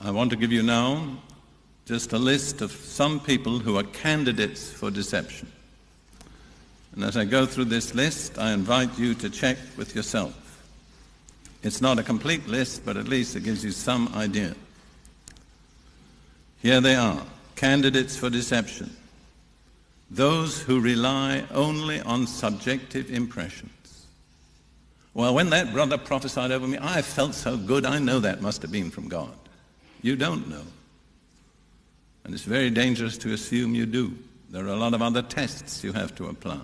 I want to give you now just a list of some people who are candidates for deception. And as I go through this list, I invite you to check with yourself. It's not a complete list, but at least it gives you some idea. Here they are, candidates for deception. Those who rely only on subjective impressions. Well, when that brother prophesied over me, I felt so good, I know that must have been from God. You don't know. And it's very dangerous to assume you do. There are a lot of other tests you have to apply.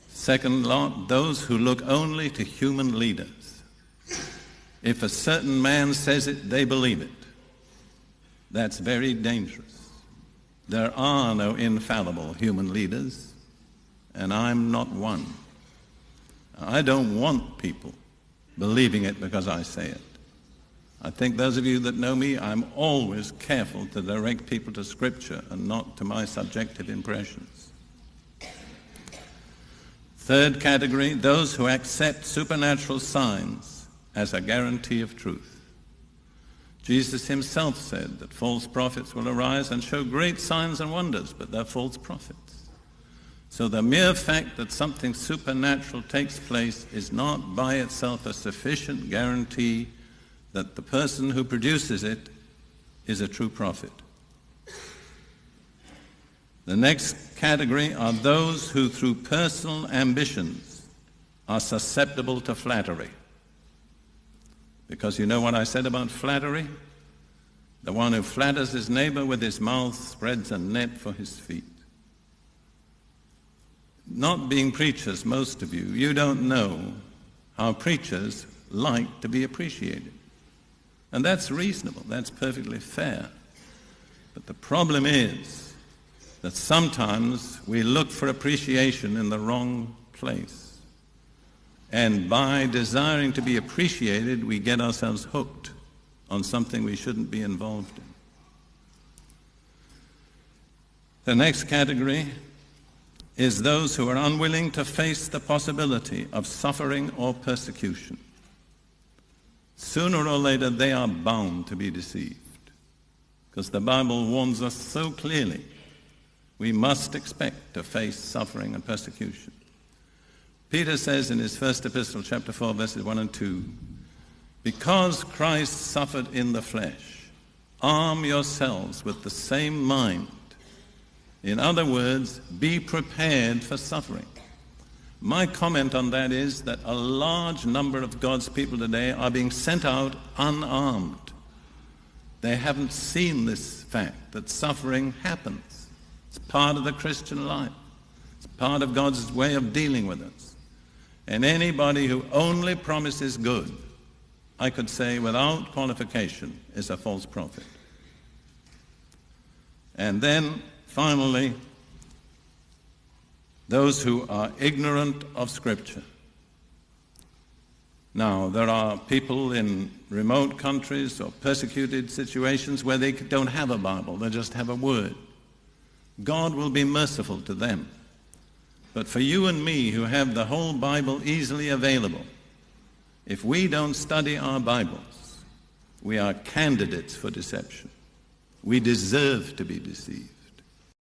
Second lot, those who look only to human leaders. If a certain man says it, they believe it. That's very dangerous. There are no infallible human leaders, and I'm not one. I don't want people believing it because I say it. I think those of you that know me, I'm always careful to direct people to Scripture and not to my subjective impressions. Third category, those who accept supernatural signs as a guarantee of truth. Jesus himself said that false prophets will arise and show great signs and wonders, but they're false prophets. So the mere fact that something supernatural takes place is not by itself a sufficient guarantee that the person who produces it is a true prophet. The next category are those who through personal ambitions are susceptible to flattery. Because you know what I said about flattery? The one who flatters his neighbor with his mouth spreads a net for his feet. Not being preachers, most of you, you don't know how preachers like to be appreciated. And that's reasonable, that's perfectly fair. But the problem is that sometimes we look for appreciation in the wrong place. And by desiring to be appreciated, we get ourselves hooked on something we shouldn't be involved in. The next category is those who are unwilling to face the possibility of suffering or persecution. Sooner or later, they are bound to be deceived, because the Bible warns us so clearly we must expect to face suffering and persecution. Peter says in his first epistle, chapter 4, verses 1 and 2, because Christ suffered in the flesh, arm yourselves with the same mind. In other words, be prepared for suffering. My comment on that is that a large number of God's people today are being sent out unarmed. They haven't seen this fact that suffering happens. It's part of the Christian life. It's part of God's way of dealing with us. And anybody who only promises good, I could say without qualification, is a false prophet. And then, finally, those who are ignorant of Scripture. Now, there are people in remote countries or persecuted situations where they don't have a Bible, they just have a word. God will be merciful to them. But for you and me who have the whole Bible easily available, if we don't study our Bibles, we are candidates for deception. We deserve to be deceived.